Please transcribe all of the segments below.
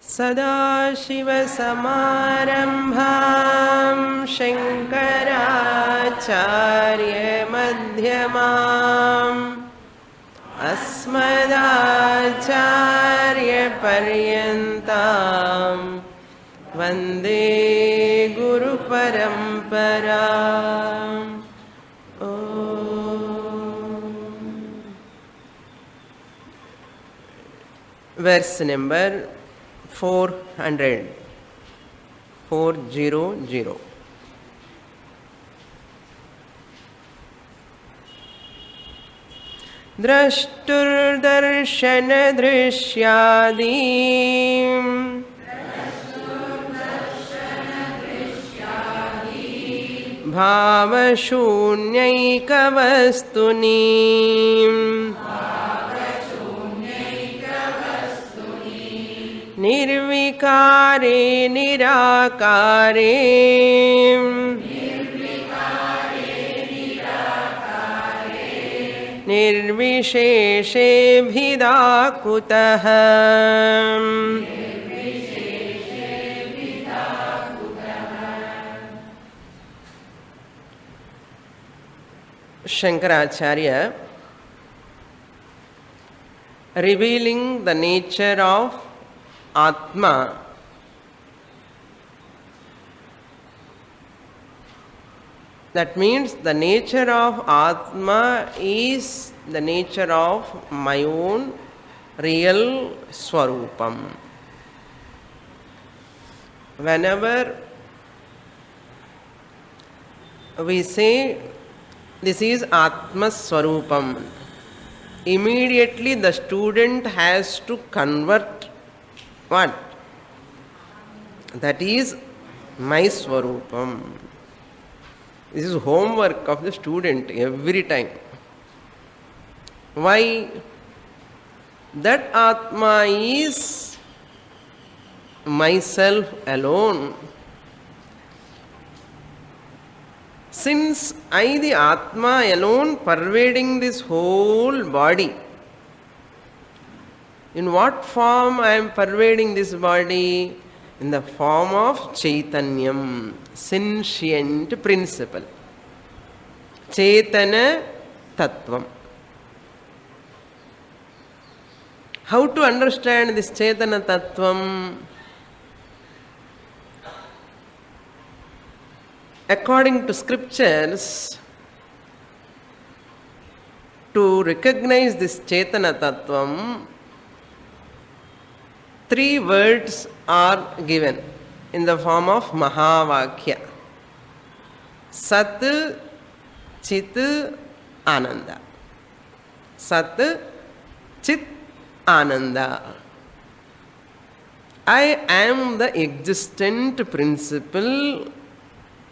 सदाशिवसमारम्भां शङ्कराचार्यमध्यमाम् अस्मदाचार्यपर्यन्तां वन्दे गुरुपरम्पराम्. Verse number 400. द्रष्टुर्दर्शनदृश्यादीन् भावशून्यैकवस्तुनि निर्विकारे निराकारे निर्विशेषेऽभिधा कुतः. Shankaracharya revealing the nature of Atma, that means the nature of Atma is the nature of my own real Swarupam. Whenever we say this is Atma Swarupam, immediately the student has to convert what? That is my Swarupam. This is homework of the student every time. Why? That Atma is myself alone. Since I, the Atma alone, pervading this whole body, in what form I am pervading this body? In the form of Chaitanyam, sentient principle. Chaitana Tattvam. How to understand this Chaitana Tattvam? According to scriptures, to recognize this Chaitana Tattvam, 3 words are given in the form of Mahavakya. Sat, Chit, Ananda. Sat, Chit, Ananda. I am the existent principle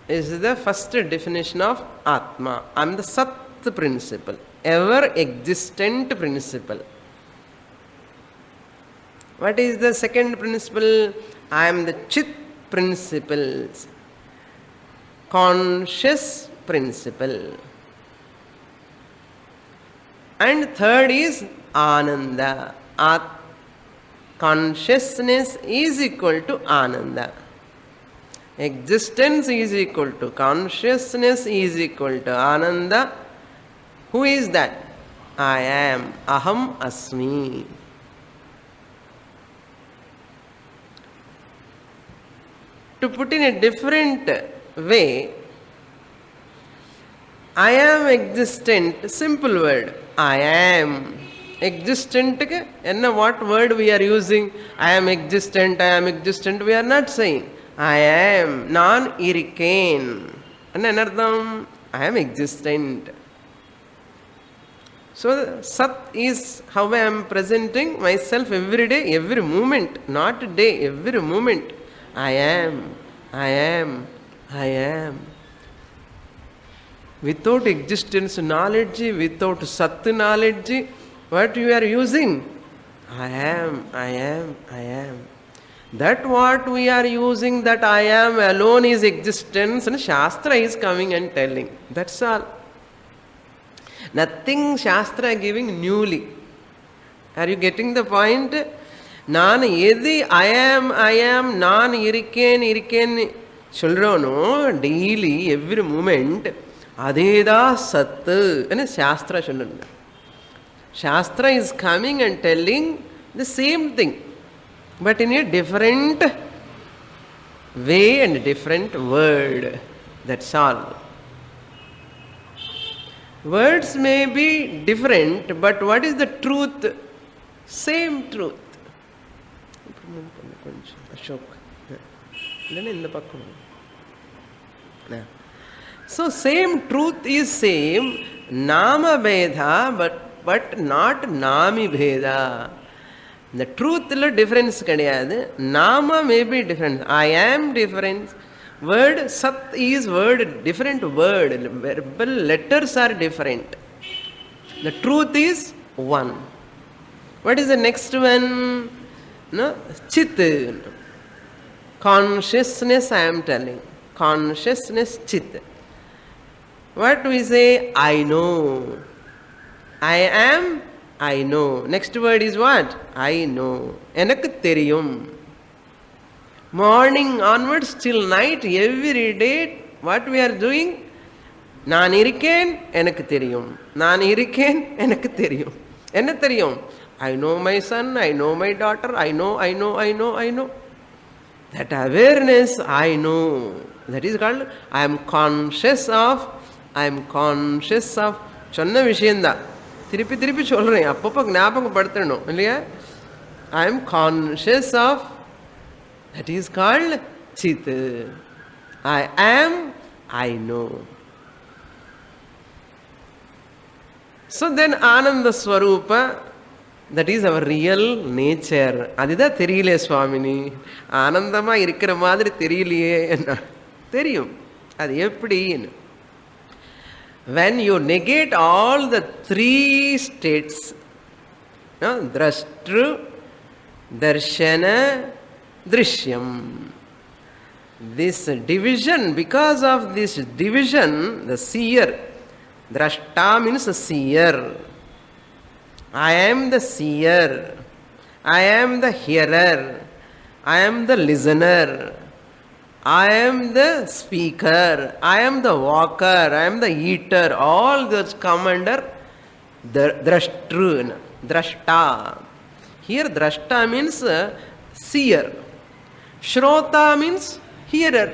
is the first definition of Atma. I am the Sat principle, ever existent principle. What is the second principle? I am the Chit principle, conscious principle. And third is Ananda. Consciousness is equal to Ananda. Existence is equal to consciousness is equal to Ananda. Who is that? I am. Aham Asmi. To put in a different way, I am existent, simple word. I am. Existent, what word we are using? I am existent, we are not saying. I am, non-irricane. I am existent. So, Sat is how I am presenting myself every day, every moment, not a day, every moment. I am. Without existence knowledge, without Sat knowledge, what you are using? I am. That what we are using, that I am alone is existence, and Shastra is coming and telling. That's all. Nothing Shastra giving newly. Are you getting the point? நான் எது ஐ ஆம் நான் இருக்கேன்னு சொல்கிறோனோ daily every moment அதேதான் சத்து சாஸ்திரா சொல்லுங்க. Shastra is coming and telling the same thing but in a different way and different word. That's all. Words may be different, but what is the truth? Same truth. Ashok. So same truth is same. Nama Bheda, but not Nami Bheda. The truth is difference kadiyadu. Nama may be different. I am different. Word sat is word, different word, verbal letters are different. The truth is one. What is the next one? No, chit. Consciousness I am telling. Consciousness chit. What we say? I know. I am, I know. Next word is what? I know. Enakku theriyum. Morning onwards till night, every day, what we are doing? நான் இருக்கேன் எனக்கு தெரியும், நான் இருக்கேன் எனக்கு தெரியும். என்ன தெரியும்? I know my son, I know my daughter, I know. That awareness, I know. That is called, I am conscious of. சொன்ன விஷயம்தான் திருப்பி சொல்கிறேன், அப்பப்போ ஞாபகப்படுத்தணும் இல்லையா? I am conscious of. That is called Chit. I am, I know. So then Ananda Swarupa, that is our real nature. அதுதான் தெரியல சுவாமினி, ஆனந்தமா இருக்கிற மாதிரி தெரியலையே என்ன தெரியும். அது எப்படி? When you negate all the three states, Drashtru, Darshana, Drishyam. This division, because of this division, the seer, Drashta means a seer. I am the seer. I am the hearer. I am the listener. I am the speaker. I am the walker. I am the eater. All those come under Drashtru, Drashta. Here Drashta means seer. Shrota means hearer.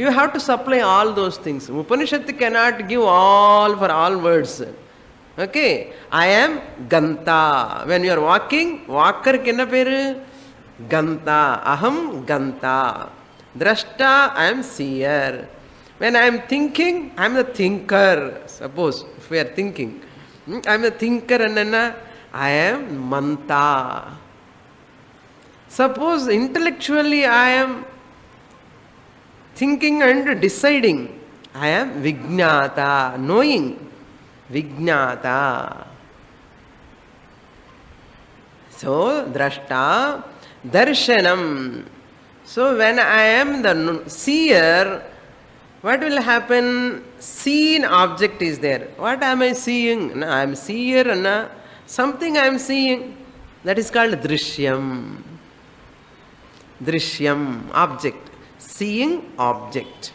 You have to supply all those things. Upanishad cannot give all for all words. Okay. I am Ganta. When you are walking, walker kenna peru? Ganta. Aham Ganta. Drashta, I am seer. When I am thinking, I am the thinker. Suppose if we are thinking, I am the thinker and I am Manta. Suppose intellectually I am thinking and deciding, I am Vijnata, knowing. Vijnata. So, Drashta, Darshanam. So, when I am the seer, what will happen? Seen object is there. What am I seeing? I am seer, something I am seeing. That is called Drishyam. Drishyam, object. Seeing object.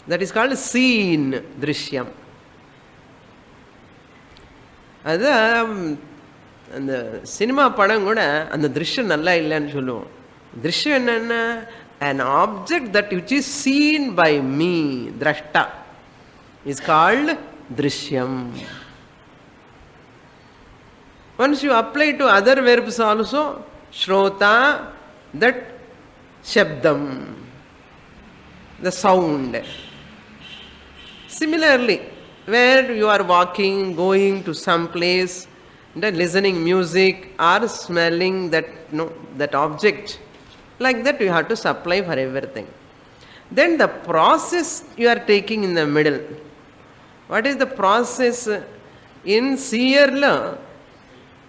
That is called seen, Drishyam. அது அந்த cinema படம் கூட அந்த திருஷ்யம் நல்லா இல்லைன்னு சொல்லுவோம். திருஷ்யம் என்னென்ன? an object that which is seen by me, drashta, is called drishyam. Once you apply to other verbs also, shrota, that shabdam, the sound. Similarly, where you are walking, going to some place, listening music or smelling that object, like that you have to supply for everything. Then the process you are taking in the middle. What is the process? In seer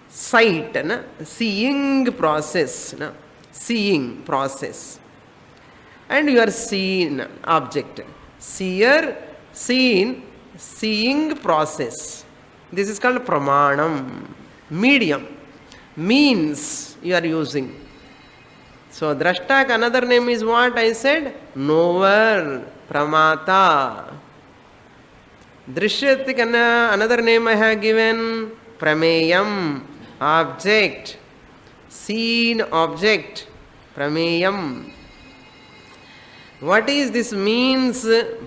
sight, seeing process, seeing process, and you are seen object. Seer, seen, seeing process. This is called pramanam, medium, means you are using. So Drashtak another name is what I said? Knower, Pramata. Drishyatik another name I have given, Prameyam, object, seen object, Prameyam. What is this means?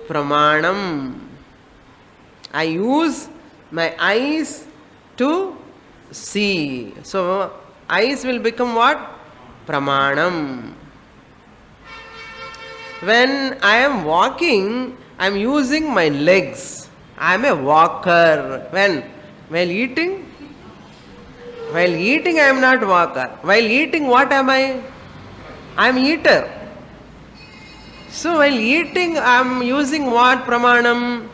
Pramanam. I use my eyes to see. So eyes will become what? Pramanam. When I am walking, I am using my legs. I am a walker. When? While eating? While eating I am not walker. While eating what am I? I am eater. So while eating I am using what pramanam?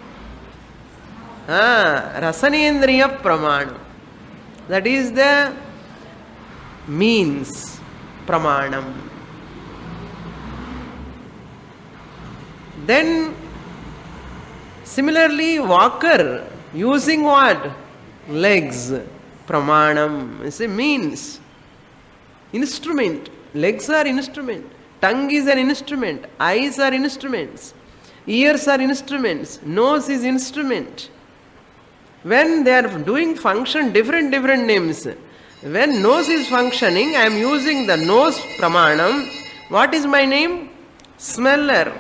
Rasanendriya pramanam. That is the means pramanam. Then similarly walker using what? Legs. Pramanam is a means. Instrument. Legs are instrument. Tongue is an instrument. Eyes are instruments. Ears are instruments. Nose is instrument. When they are doing function, different names. When nose is functioning, I am using the nose pramanam. What is my name? Smeller.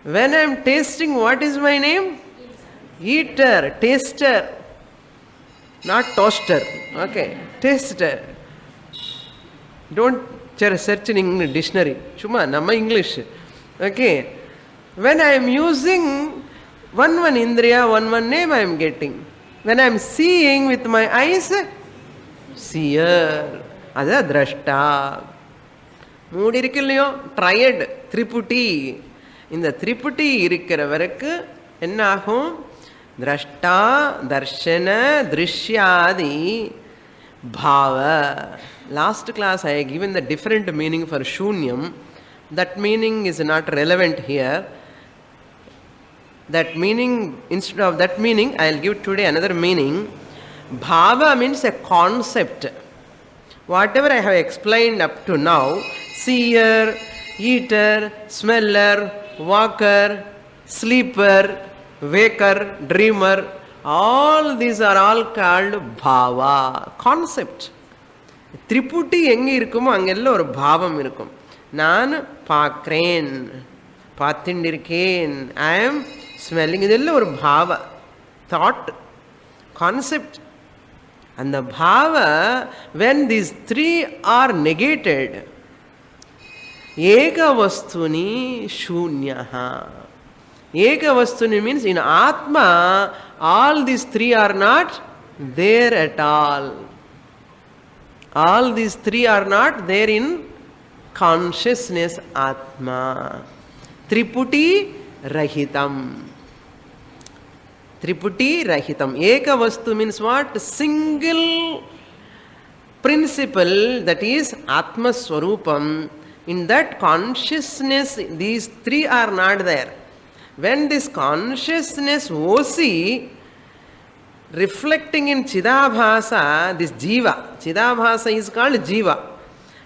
When I am tasting, what is my name? Eater, taster. Not toaster. Okay, taster. Don't search in English dictionary. Shuma, nama English. Okay. When I am using one indriya, one name I am getting. When I am seeing with my eyes, seer. Ada drashta. Mood irukkillayo, triad, triputi. In the triputi irukkiravaraku enna agum? Drashta, darshana, drishyadi, bhava. Last class I have given the different meaning for shunyam. That meaning is not relevant here. That meaning, instead of that meaning, I will give today another meaning. Bhava means a concept. Whatever I have explained up to now, seer, eater, smeller, walker, sleeper, waker, dreamer, all these are all called bhava, concept. Triputi எங்க இருக்குமோ அங்கெல்லாம் ஒரு பாவம் இருக்கும். நான் பார்க்கிறேன், பார்த்துண்டிருக்கேன், I am smelling, இதெல்லாம் ஒரு பாவ, thought, concept. And the bhava, when these three are negated, eka vastuni shunyaha. Eka vastuni means in Atma, all these three are not there at all. All these three are not there in consciousness Atma. Triputi rahitam. Triputi rahitam. Eka vastu means what? Single principle, that is Atma Swarupam. In that consciousness, these three are not there. When this consciousness OC reflecting in Chidabhasa, this Jiva, Chidabhasa is called Jiva.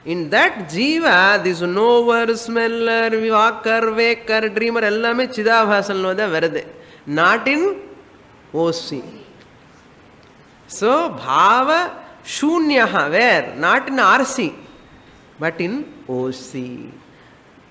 In that Jiva, this knower, smeller, walker, waker, dreamer, ellame Chidabhasanlo da varade. Not in OC. So, Bhava Shunyaha, where? Not in RC, but in OC.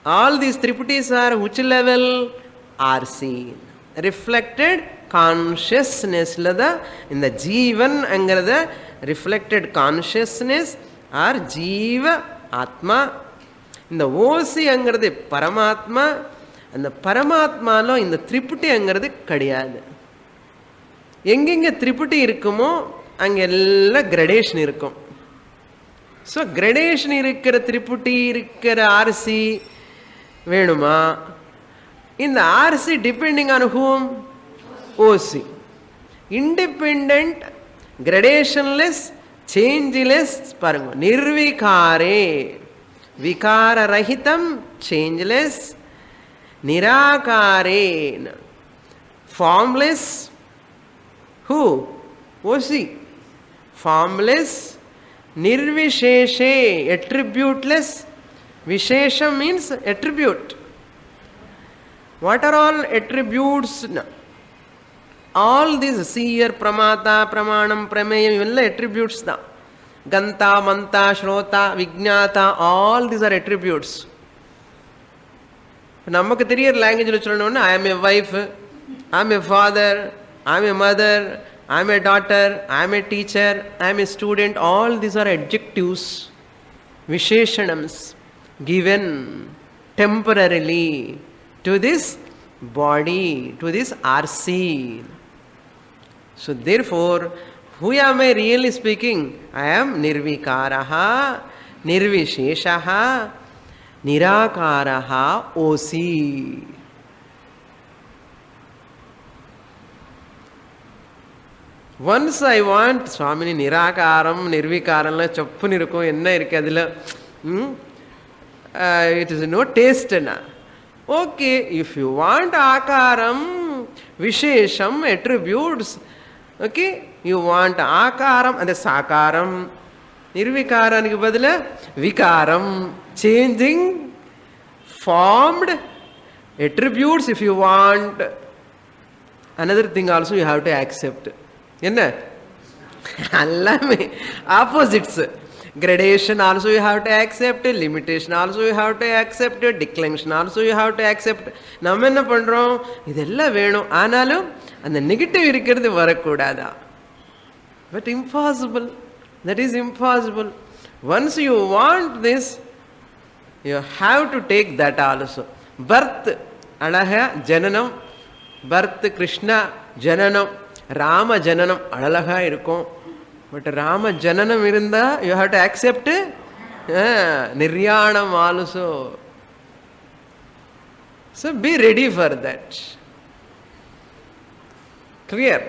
All these triputis are which level? RC. Reflected consciousness lada in the Jivan angarada reflected consciousness or Jiva Atma. In the OC angarade Paramatma, and the Paramatma lo in the Triputi angarade kadiyadu. எங்கெங்க திரிபுட்டி இருக்குமோ அங்க எல்லாம் gradation இருக்கும். So gradation இருக்கிற திரிபுட்டி இருக்கிற RC வேணுமா? இந்த RC depending on whom? OC. Independent, gradationless, changeless. பாருங்க, நிர்விகாரே, விகார ரஹிதம், சேஞ்ச்லெஸ். நிராகாரே, formless. Who? OC. Formless, nirvisheshe, attributeless, Vishesha means attribute. What are all attributes? All these seer, pramata, pramanam, prameyam, ivanna attributes da. Ganta, manta, shrota, vijnata, all these are attributes. நமக்கு தெரியற லாங்குவேஜில் சொல்லணும்னா I am a wife, I am a father, I am a mother, I am a daughter, I am a teacher, I am a student. All these R adjectives, visheshanams given temporarily to this body, to this RC. So therefore, who am I really speaking? I am nirvikaraha, nirvisheshaha, nirakaraha, osi. Once I want Swamini nirakaram, nirvikaram chappu irukkum, enna irukku adula, it is no taste na. Okay, if you want akaram, vishesham, attributes, okay, you want akaram and sakaram, nirvikaraniki badala vikaram, changing formed attributes. If you want another thing also, you have to accept. என்ன எல்லாமே opposites. Gradation also you have to accept, limitation also you have to accept, declension also you have to accept. நம்ம என்ன பண்றோம், இதெல்லாம் வேணும் ஆனாலும் அந்த negative இருக்கிறது வரக்கூடாதா? But impossible. That is impossible. Once you want this, you have to take that also. Birth, alaha jananam, birth Krishna jananam, Rama jananam அழகா இருக்கும். பட் ராம ஜனனம் இருந்தா யூ ஹாவ் டு அக்செப்ட் நிர்யாணம் also. So be ready for that. Clear?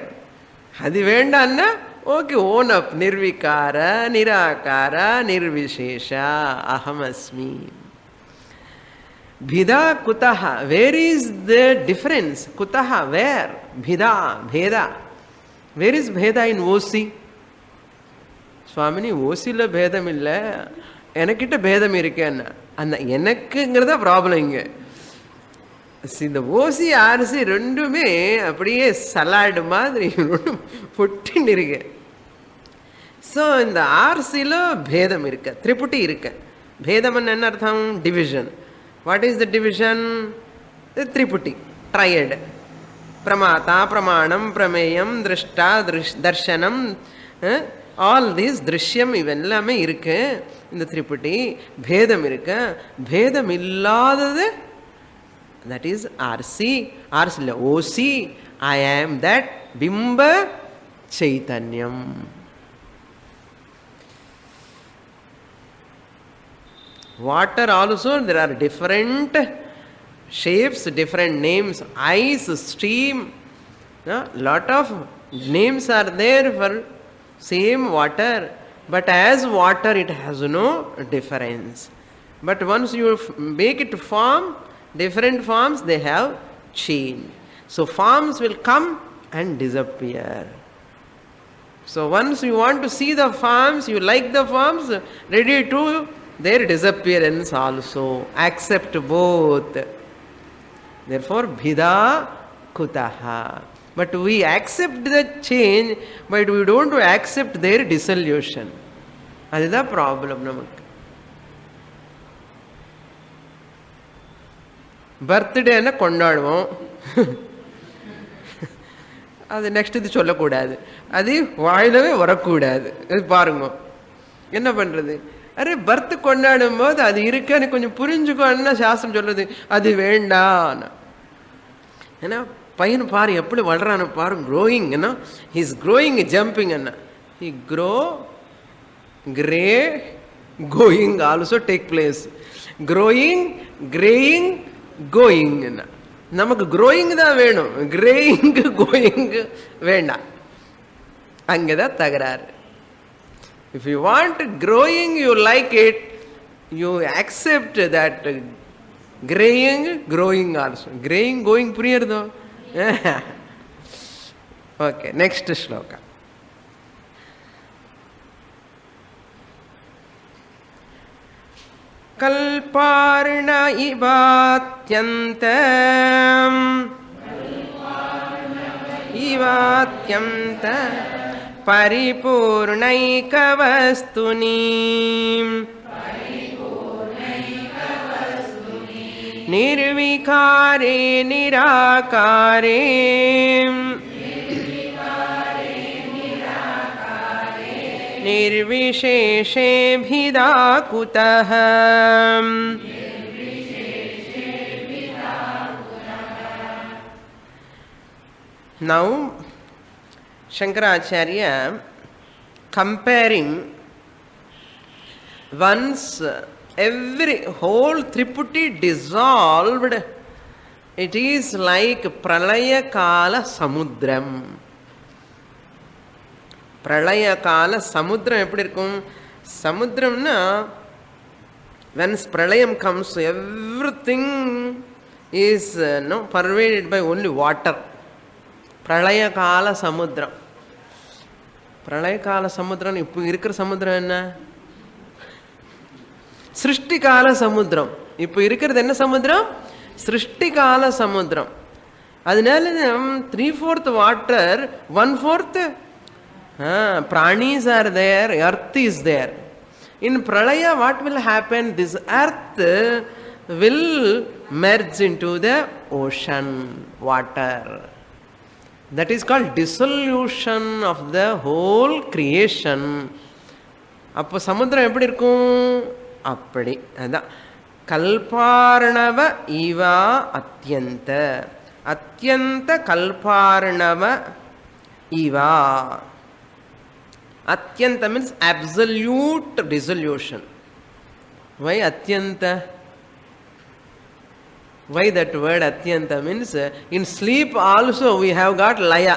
அது வேண்டான்னா okay, own up. நிர்விகார, நிராகார, நிர்விசேஷ, அஹமஸ்மி. Bhida kutaha, where is the difference? Kutaha, where? Bhida, bheda. Where is bheda in OC? சுவாமினி ஓசியில் பேதம் இல்லை, எனக்கிட்ட பேதம் இருக்கேன்னா அந்த எனக்குங்கிறத ப்ராப்ளம் இங்கே. இந்த ஓசி ஆர்சி ரெண்டுமே அப்படியே சலாடு மாதிரி பொட்டின்னு இருக்கு. ஸோ இந்த ஆர்சியில் பேதம் இருக்கு, திரிபுட்டி இருக்கு. பேதம்னு என்ன அர்த்தம்? Division. What is the division? திரிபுட்டி, ட்ரையட். பிரமாதா, பிரமாணம், பிரமேயம், திருஷ்டா, தர்ஷனம், ஆல் தீஸ் திருஷ்யம், இவெல்லாமே இருக்கு இந்த திரிபுட்டி. பேதம் இருக்கு. பேதம் இல்லாதது தட் இஸ் ஆர்சி. ஆர்சியில் ஓசி. ஐ ஆம் தட் பிம்ப சைத்தன்யம். Water also, there are different shapes, different names. Ice, stream, lot of names are there for same water, but as water it has no difference. But once you make it form, different forms, they have change. So forms will come and disappear. So once you want to see the forms, you like the forms, ready to their disappearance also. Accept both. Therefore bhida kutaha. But we accept the change, but we don't accept their dissolution. அதுதான் problem நமக்கு. பர்த்டேன்னா கொண்டாடுவோம், அது next இது சொல்லக்கூடாது, அது வாயிலவே வரக்கூடாது. அது பாருங்க என்ன பண்றது. அரே பர்த் கொண்டாடும் போது அது இருக்குன்னு கொஞ்சம் புரிஞ்சுக்கோன்னா சாஸ்திரம் சொல்றது அது வேண்டாம். ஏன்னா பையன் பாரு எப்படி வளரான பாரு, க்ரோயிங், ஏன்னா he's growing, jumping, Anna he grow, grey, going also take place. Growing, greying, going. என்ன நமக்கு க்ரோயிங் தான் வேணும், கிரேயிங் கோயிங் வேண்டாம். அங்கேதான் தகராறு. If you want growing, you like it, you accept that graying, growing also. Graying, going, puriyardo. Okay, next shloka. கல்பார்ண இவாத்யந்த பரிபூர்ணைகவஸ்துனி நிர்விகாரே நிராகாரே निर्विशेषेभिदा कुतः. Now Shankaracharya comparing once every whole Triputi dissolved, it is like Pralaya Kala Samudram. பிரளய கால சமுத்திரம் எப்படி இருக்கும்? சமுத்திரம்னா once பிரளயம் comes, everything is pervaded by only water. பிரளய கால சமுத்திரம். பிரளய கால சமுத்திரம். இப்போ இருக்கிற சமுத்திரம் என்ன? சிருஷ்டி கால சமுத்திரம். இப்போ இருக்கிறது என்ன சமுத்திரம்? சிருஷ்டி கால சமுத்திரம். அதனால 3/4 water, 1/4 pranis are there, earth is there. In pralaya, what will happen? This earth will merge into the ocean, water. That is called dissolution of the whole creation. அப்போ சமுத்திரம் எப்படி இருக்கும்? அப்படி அதான் கல்பார்ணவ இவா அத்யந்த. அத்யந்த கல்பார்ணவ இவா. Atyanta means absolute dissolution. Why Atyanta? Why that word Atyanta means in sleep also we have got laya,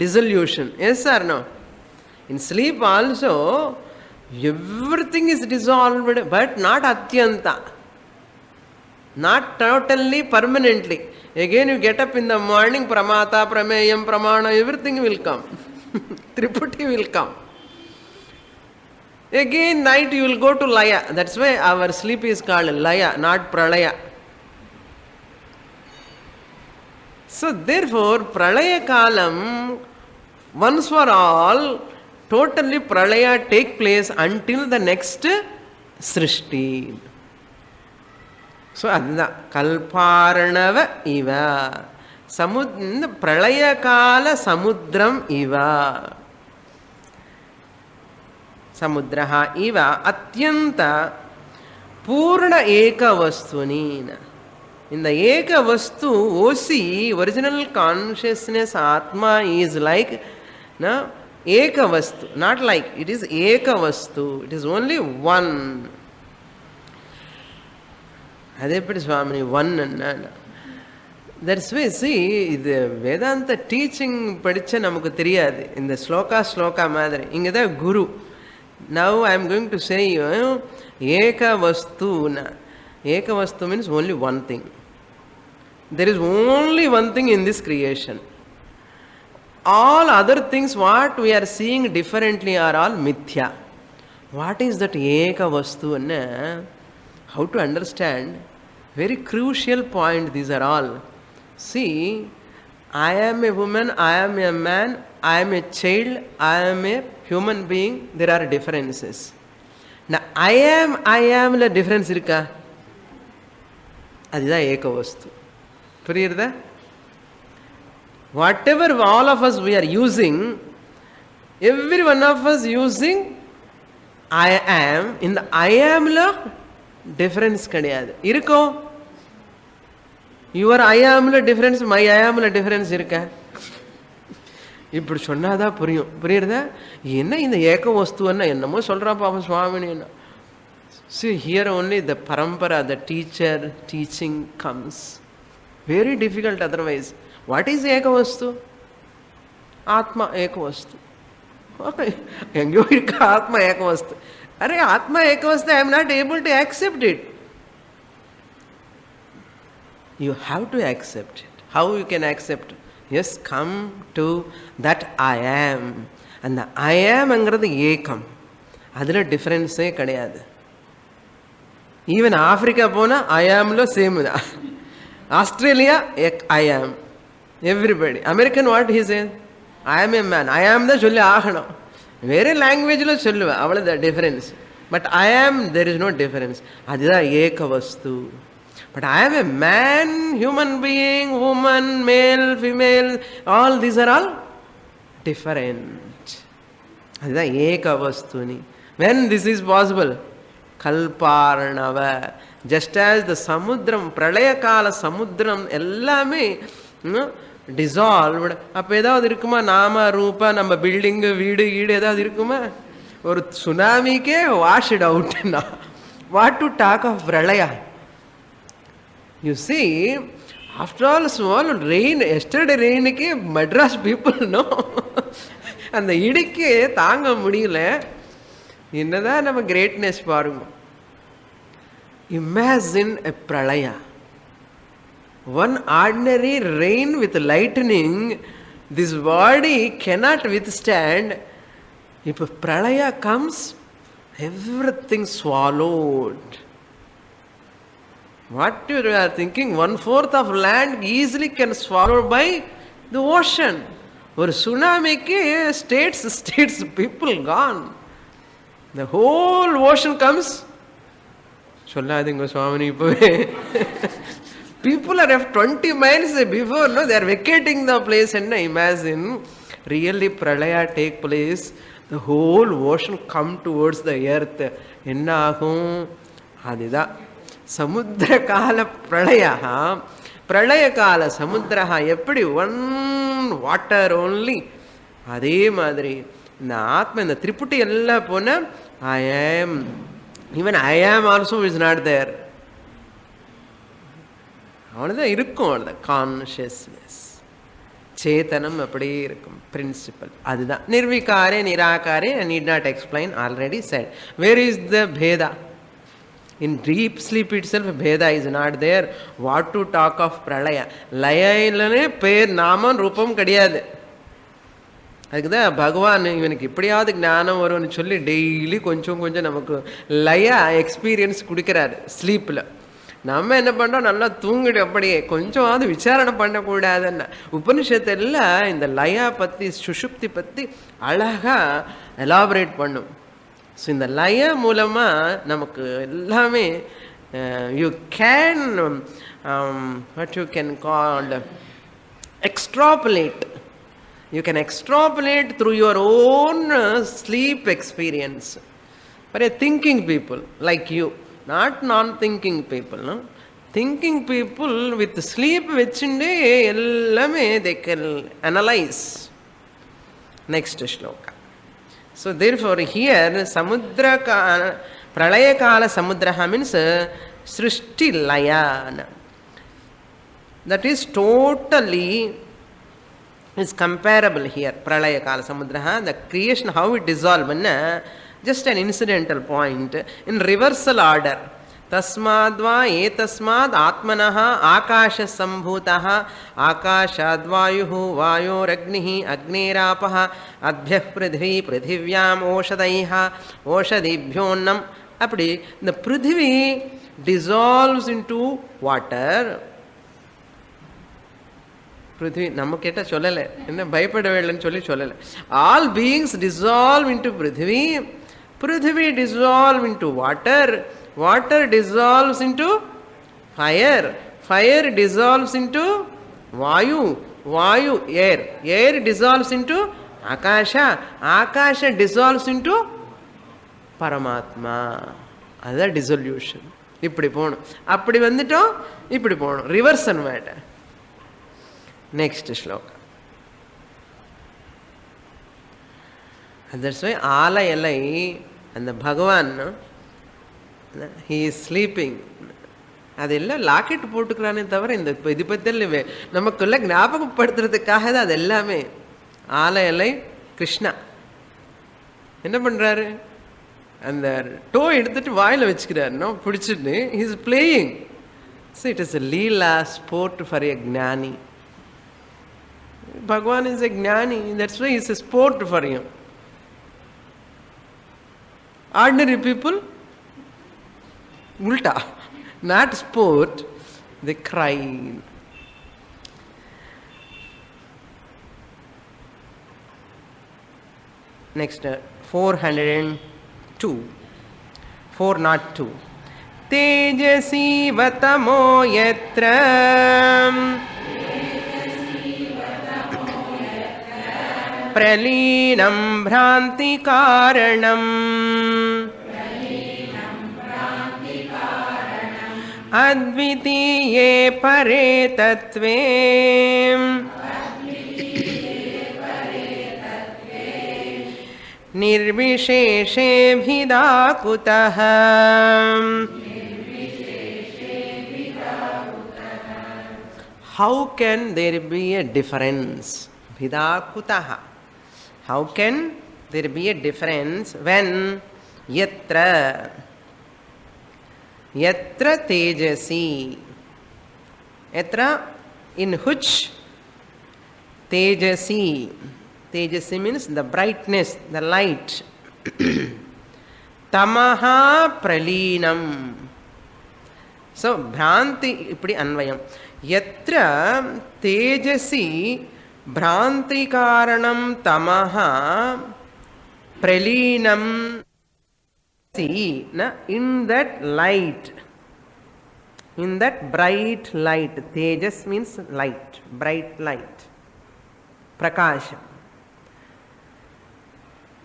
dissolution. Yes or no? In sleep also everything is dissolved, but not Atyanta. Not totally, permanently. Again you get up in the morning, Pramata, Prameyam, Pramana, everything will come. Triputi will come. Again night you will go to laya. That's why our sleep is called laya, not pralaya. So therefore pralaya kalam, once for all, totally pralaya take place until the next srishti. So adha kalparnava iva. பிரளய கால சமுத்திரம் இவ. சமுத்திரஹ இவ அத்யந்த பூர்ண ஏக வஸ்துனி. இந்த ஏக வஸ்து ஓசி, original consciousness ஆத்மா is like ஏக வஸ்து. நாட் லைக், இட் இஸ் ஏக வஸ்து. It is only one. அது எப்படி சுவாமி ஒன் என்ன? That's why see, இது வேதாந்த டீச்சிங் படிச்ச நமக்கு தெரியாது. இந்த ஸ்லோகா மாதிரி இங்கே தான் குரு. Now I am going to say ஏக வஸ்துனா. ஏக வஸ்து means only one thing. There is only one thing in this creation. All other things what we are seeing differently are all மித்யா. வாட் இஸ் தட் ஏக வஸ்துன்னு how to understand? Very crucial point these are all. See, I am a woman, I am a man, I am a child, I am a human being. There are differences. Now, I am la difference irka. Adida eka vastu. Puriyirda? Whatever all of us we are using, every one of us using I am. In the I am la difference கிடையாது. இருக்கும். Your I ஆம்ல difference, my I ஆம்ல difference இருக்க. இப்படி சொன்னாதான் புரியும். புரியுறதா? என்ன இந்த ஏக வஸ்துன்னா என்னமோ சொல்றா பாப்பா சுவாமினி. See, here only the parampara, the teacher teaching comes. Very difficult otherwise. What is ஏக வஸ்து? ஆத்மா ஏக வஸ்து. எங்கேயோ இருக்க ஆத்மா ஏக வஸ்து. அரே ஆத்மா ஏக வஸ்து, I am not able to accept it. You have to accept it. How you can accept? Yes, come to that I am. And the I am அங்கிறது ஏகம். அதில் டிஃப்ரென்ஸே கிடையாது. ஈவன் ஆப்பிரிக்கா போனால் ஐஆம்ல சேம் தான். Australia I am everybody. American what he says I am a man. I am தான் சொல்லி ஆகணும். வேறு லாங்குவேஜில் சொல்லுவேன், அவ்வளோதான் டிஃபரன்ஸ். பட் ஐ ஆம் தெர் இஸ் நோ டிஃபரன்ஸ். அதுதான் ஏக வஸ்து. But I am a man, human being, woman, male, female, all these are all different. அதுதான் ஏக வஸ்துனி. when this is possible? கல்பார்ணவ. ஜஸ்ட் ஆஸ் த சமுத்திரம், பிரளய கால சமுத்திரம் எல்லாமே டிசால்வ்டு. அப்போ ஏதாவது இருக்குமா? நாம ரூபா, நம்ம பில்டிங்கு, வீடு ஈடு ஏதாவது இருக்குமா? ஒரு சுனாமிக்கே வாஷ்ட் அவுட்னா வாட் டு டாக் ஆஃப் பிரளயா? You see, after all small rain, yesterday ரெயினுக்கே மெட்ராஸ் பீப்புள் நோ அந்த இடிக்கு தாங்க முடியல. என்னதான் நம்ம கிரேட்னஸ் பாருங்க. இமேஜின் எ பிரளயா. One ordinary rain with lightning, this body cannot withstand. If pralaya comes, everything swallowed. What you are thinking? 1/4 of land easily can swallow by the ocean. ஒரு சுனாமிக்கு states people gone. The whole ocean comes. சொல்லாதீங்க சுவாமி இப்பவே. People are 20 miles before, no, they are vacating the place. And imagine, really pralaya take place, the whole ocean come towards the earth. என்ன ஆகும்? அதுதான் சமுத்திர கால பிரளயா. பிரளய கால சமுத்திரா எப்படி one water only, அதே மாதிரி இந்த ஆத்மா, இந்த திரிபுட்டி எல்லாம் போன ஐ ஆம், ஈவன் ஐ ஆம் ஆல்சோ இஸ் நாட் தேர். அவ்வளோதான் இருக்கும். அவ்வளோதான் கான்ஷியஸ்னஸ், சேத்தனம் அப்படியே இருக்கும். பிரின்சிபல் அதுதான். நிர்விகாரே நிராகாரே, I need not explain, already set. Where is the பேதா? In deep sleep itself பேதா is not there. What to talk of பிரளயா? லயிலே பேர் நாமம் ரூபம் கிடையாது. அதுக்கு தான் பகவான் இவனுக்கு எப்படியாவது ஞானம் வரும்னு சொல்லி டெய்லி கொஞ்சம் கொஞ்சம் நமக்கு லய எக்ஸ்பீரியன்ஸ் கொடுக்குறாரு ஸ்லீப்பில். நம்ம என்ன பண்ணுறோம்? நல்லா தூங்கிடு, அப்படியே கொஞ்சமாவது விசாரணை பண்ணக்கூடாதுன்னு. உபனிஷத்தில் இந்த லயா பற்றி, சுஷுப்தி பற்றி அழகாக எலாபரேட் பண்ணும். ஸோ இந்த லய மூலமாக நமக்கு எல்லாமே you can what you can call extrapolate. You can extrapolate through your own sleep experience for a thinking people like you, not non-thinking people. No? Thinking people with sleep vechinde ellame they can analyze. Next shloka. So therefore here samudra pralaya kala samudra means srishti laya. That is totally is comparable here. Pralaya kala samudra, the creation, how it dissolved, just an incidental point in reversal order. Tasmadva etasmad atmanaha akasha sambhutaha akashadvayuhu vayoragnihi agnirapaha adbhyah prithvi prithivyam oshadaiha oshadibhyonnam. அப்படி இந்த பிருத்திவி dissolves into water. பிருத்திவி நம்ம கேட்டால் சொல்லலை, என்ன பயப்பட வேலைன்னு சொல்லலை. All beings dissolve into பிருத்திவி, பிருத்திவி dissolve into water, water dissolves into fire, fire dissolves into வாயு, வாயு ஏர், ஏர் டிசால்வ்ஸ் இன்டு ஆகாஷ, ஆகாஷ டிசால்வ்ஸ் இன்டு பரமாத்மா. அதுதான் டிசொல்யூஷன். இப்படி போகணும், அப்படி வந்துட்டோம், இப்படி போகணும், reverse and matter. Next shloka. And that's why Ala Yalai and the Bhagavan, he is sleeping. அதெல்லாம் லாக்கெட் போட்டுக்கிறானே தவிர இந்த இது பற்றி நமக்குள்ள ஞாபகப்படுத்துறதுக்காக தான் அது எல்லாமே. ஆலயலை கிருஷ்ணா என்ன பண்ணுறாரு? அந்த டோ எடுத்துட்டு வாயில் வச்சுக்கிறாருன்னா பிடிச்சிட்டு he is playing. So it is a leela sport for a gnani. Bhagavan is a gnani, that's why it's a sport for him. Ordinary people, Ulta, not sport, they cry. Next, 402. 402. Tejasi vatamo yatra pralinam bhranti karanam advitiye pare tattve nirvisheshe bhida kutah. How can there be a difference? Bhida kutah. How can there be a difference when yatra tejasi, yatra, in which, tejasi means the brightness, the light. Tamaha pralinam. So bhranti ipdi anvayam. Yatra tejasi bhranti karanam tamaha pralinam. See, in that light, in that bright light, tejas means light, bright light, prakasham.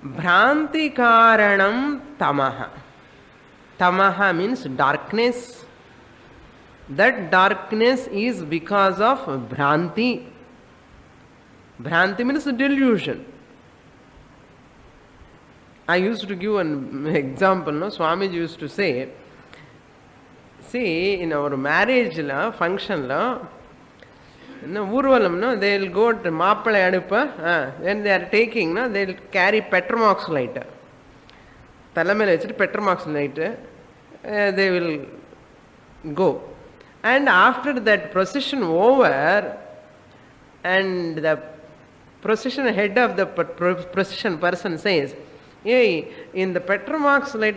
Bhranti karanam tamaha. Tamaha means darkness. That darkness is because of bhranti. Bhranti means delusion. I used to give an example, no? Swamiji used to say, see, in our marriage function, Urvalam, they'll go to Mappala Adupa, when they are taking, they'll carry Petromox light. Talamela Petromox light, they will go. And after that procession over, and the procession head of the procession person says, hey, in the Petromox light,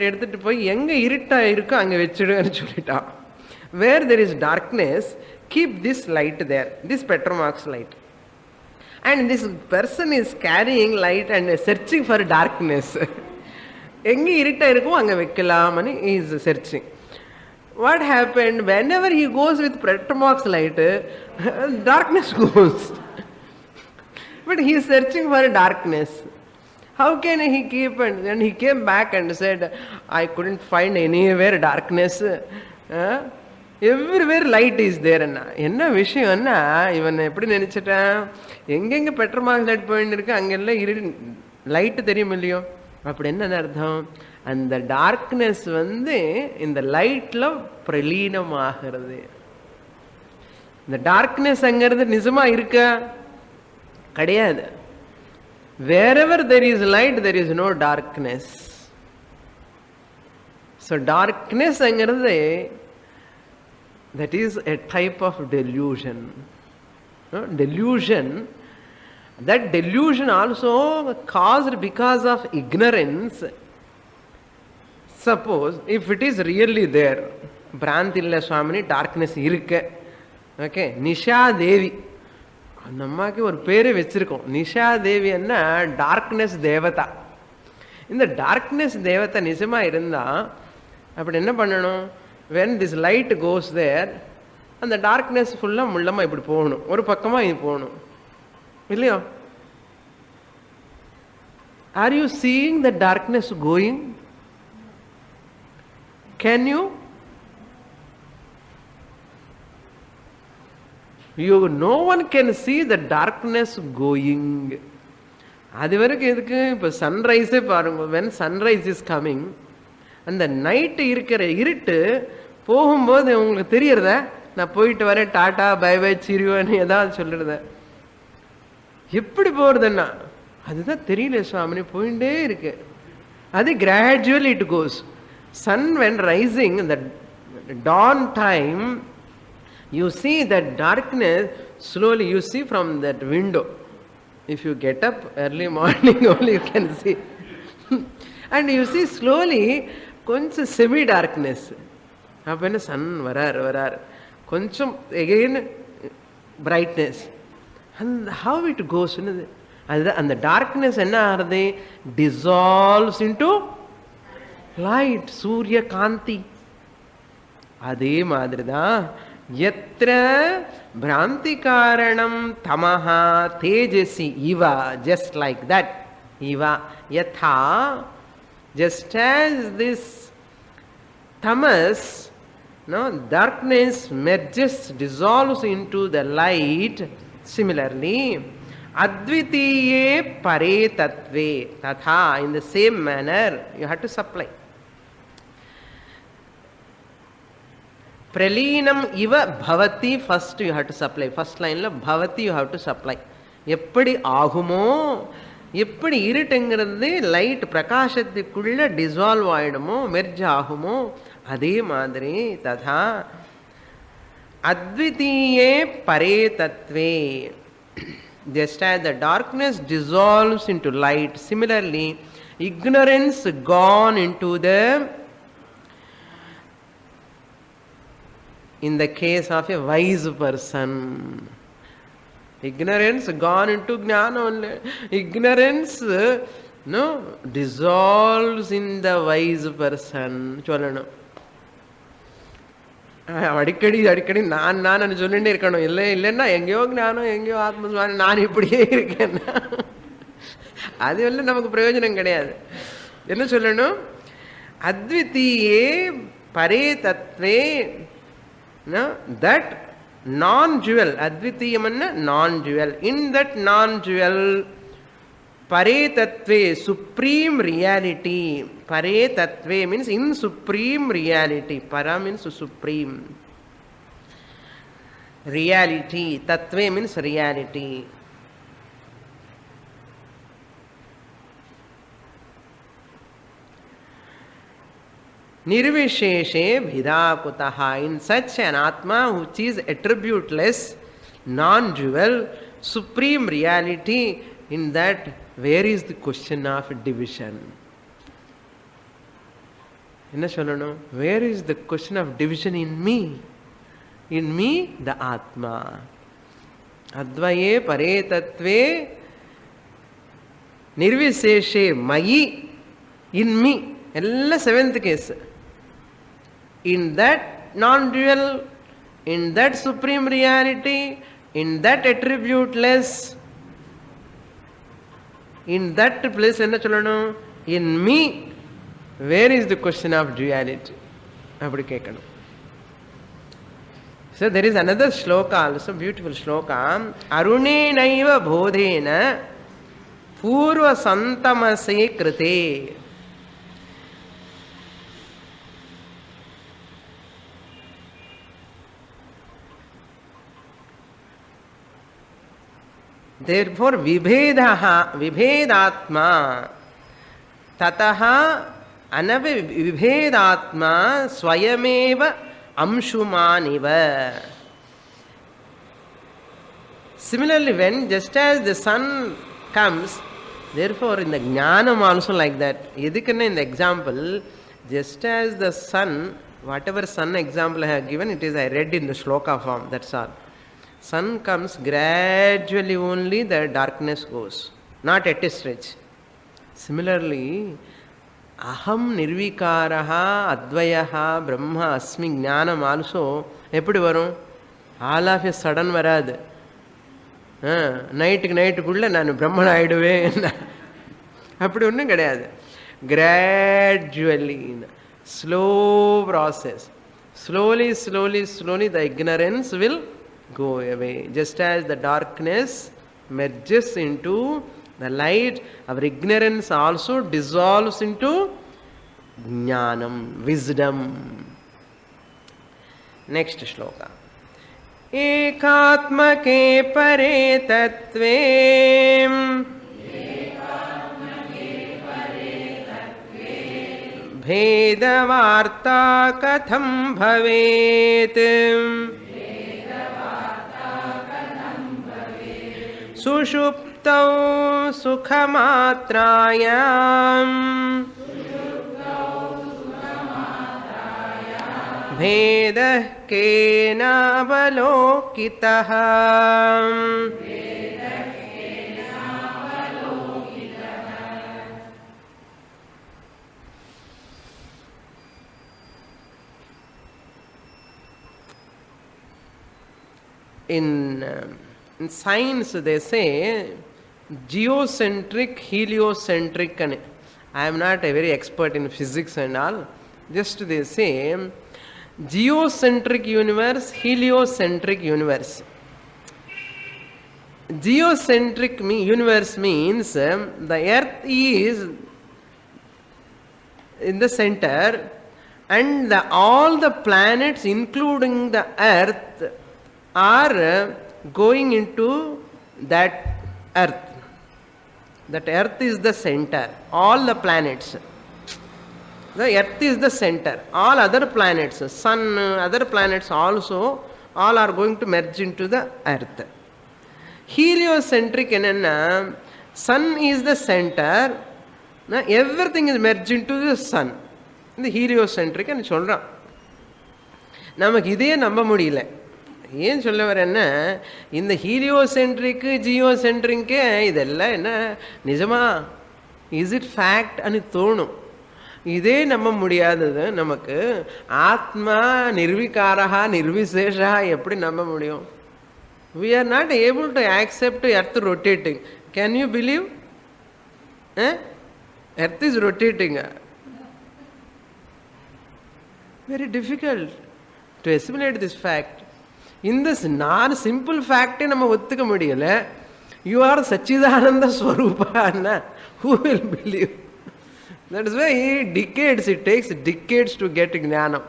where there is darkness, keep this light there, this Petromox light. And this person is carrying light and searching for darkness. He is searching. What happened? Whenever he goes with Petromox light, darkness goes. But he is searching for darkness. How can he keep? And he came back and said, I couldn't find anywhere darkness. Everywhere light is there. Enna vishayamna ivan eppadi nenichita engenga Petromox light poindirukku angella light theriyumilliyo appadi enna artham and the darkness vande in the light la pralinam agiradhu. The darkness angiradhu nijama irukka kadiyadhu. Wherever there is light, there is no darkness. So darkness angiradhu, that is a type of delusion. Delusion. That delusion also caused because of ignorance. Suppose if it is really there, Brantilla Swamini, darkness irukku. Okay, Nisha Devi. நம்மாக்கு ஒரு பேரே வச்சிருக்கோம். நிஷா தேவி என்ன darkness தேவதா. இந்த darkness தேவதா நிஜமா இருந்தா அப்படி என்ன பண்ணணும்? when this light goes there, அந்த டார்க்னஸ் ஃபுல்லா முள்ளமா இப்படி போகணும், ஒரு பக்கமா இது போகணும் இல்லையா? Are you seeing the darkness going? Can you? No one can see the darkness going. அது வரைக்கும் எதுக்கு? இப்போ சன்ரைஸே பாருங்க. when sunrise is coming, அந்த நைட்டு இருக்கிற இருட்டு போகும்போது உங்களுக்கு தெரியறத, நான் போயிட்டு வரேன், டாட்டா பை பை சிரியோன்னு ஏதாவது சொல்லுறத, எப்படி போறதுன்னா அதுதான் தெரியல சுவாமி, போயிட்டே இருக்கு. அது gradually it goes. Sun when rising in the dawn time, you see that darkness slowly, you see from that window. If you get up early morning only you can see. And you see slowly koncha semi darkness. அப்போ Sun வரார் வரார் கொஞ்சம் again brightness, அந்த how it கோஸ்ன்னு அதுதான் அந்த darkness என்ன ஆகுது, dissolves into light, சூரிய காந்தி. அதே மாதிரி தான் எத்திர பிராந்தி காரணம் தமஹா தேஜசி இவ, ஜஸ்ட் லைக் தட், இவ யதா, just as this tamas, no, darkness merges, dissolves into the light, similarly advitiye pare tatve tatha, in the same manner you have to supply. Pralinam iva bhavati, first you have to supply, first line la bhavati you have to supply. eppadi ஆகுமோ, எப்படி இருட்டுங்கிறது light பிரகாசத்துக்குள்ள dissolve ஆயிடுமோ, merge ஆகுமோ, அதே மாதிரி ததா அத்விதீயே பரே தத்வே, just as the darkness dissolves into light, similarly ignorance gone into the, in the case of a wise person, ignorance gone into jnana only. Ignorance no dissolves in the wise person. சொல்லணும், அடிக்கடி அடிக்கடி நான் நான் சொல்லிட்டே இருக்கணும். இல்லை இல்லைன்னா எங்கேயோ ஞானம் எங்கேயோ ஆத்மஸ்வாமி நான் இப்படியே இருக்கேன்னா அது வந்து நமக்கு பிரயோஜனம் கிடையாது. என்ன சொல்லணும், அத்விதீயே பரே தத்வே, that non-dual, advitiyamanna non-dual, in that non-dual pare tattve, supreme reality, pare tattve means in supreme reality, para means supreme reality, tattve means reality. Nirvisheshe bhidakutaha, in such an atma which is attributeless, non-dual, supreme reality, in that where is the question of division? Enna sollano, where is the question of division in me? In me the atma. Advaye pare tattve nirvisheshe mayi, in me, ella seventh case. In that non-dual, in that supreme reality, in that attributeless, in that place enna sollano, in me where is the question of duality, appadi kekkanum. So there is another shloka also, beautiful shloka, arune naiva bodhena purva santamase krite. Therefore vibhedatma tataha anavibhedatma swayameva amshumaniva. Similarly, when just as the sun comes, therefore in the jnanam also like that. Edikana in the example, just as the sun, whatever sun example I have given, it is I read in the shloka form, that's all. Sun comes, gradually only the darkness goes, not at a stretch. Similarly, aham nirvikaraha advayaha brahma asmi jnanam also eppadi varum, all of a sudden varadu. நைட்டுக்கு நைட்டுக்குள்ள நான் பிரம்மன் ஆயிடுவேன் அப்படி ஒன்றும் கிடையாது. Gradually, slow process, slowly slowly slowly the ignorance will go away. Just as the darkness merges into the light, our ignorance also dissolves into jnanam, wisdom. Next shloka. Ekatmake pare tattve भेदवार्ता कथं भवेत् सुषुप्तौ सुखमात्रायां भेदः केनावलोकितः in science they say geocentric, heliocentric. And I am not a very expert in physics and all. Just they say geocentric universe, heliocentric universe. Geocentric universe means the earth is in the center and all the planets including the earth are going into that earth. That earth is the center. All the planets. The earth is the center. All other planets, sun, other planets also, all are going to merge into the earth. Heliocentric enna, sun is the center. Everything is merged into the sun. The heliocentric and சொல்றான். நமக்கு இதே நம்ப முடியல. ஏன் சொல்ல வரேன்னா இந்த ஹீலியோசென்ட்ரிக்கு ஜியோசென்ட்ரிக்கு இதெல்லாம் என்ன நிஜமா, இஸ் இட் ஃபேக்ட் అని தோணும். இதே நம்ப முடியாதது நமக்கு ஆத்மா நிர்விகாரா நிர்விசேஷா எப்படி நம்ப முடியும்? We are not able to accept earth rotating. Can you believe? Earth is rotating. Very difficult to assimilate this fact. In this non-simple fact, நம்ம ஒத்துக்க முடியல. You are Sachidananda Swarupa. Who will believe? That is why decades, it takes decades to get Jnana.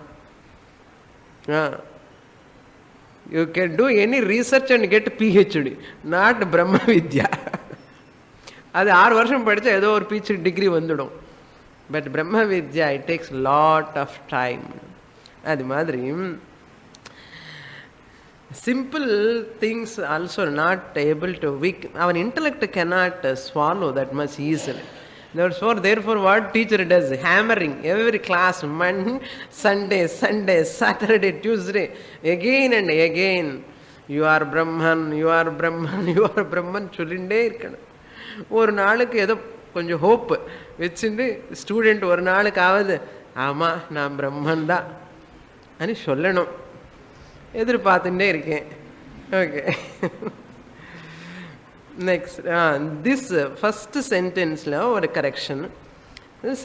You can do any research and get PhD, not Brahma Vidya. அது 6 வருஷம் படிச்சா ஏதோ ஒரு PhD degree வந்துடும். But Brahma Vidya, it takes lot of time. அது மாதிரி simple things also not able to, our intellect cannot swallow that much easily. Therefore what teacher does? Hammering every class, Monday, Sunday, Saturday, Tuesday, again and again. You are Brahman, you are Brahman, you are Brahman. சொல்லிண்டே இருக்கணும். ஒரு நாளுக்கு ஏதோ கொஞ்சம் hope வச்சுட்டு student ஒரு நாளுக்காவது ஆமாம் நான் பிரம்மன் தான் అని சொல்லணும். எதிர்பார்த்துட்டே இருக்கேன். ஓகே, நெக்ஸ்ட் திஸ் ஃபர்ஸ்ட் சென்டென்ஸில் ஒரு correction.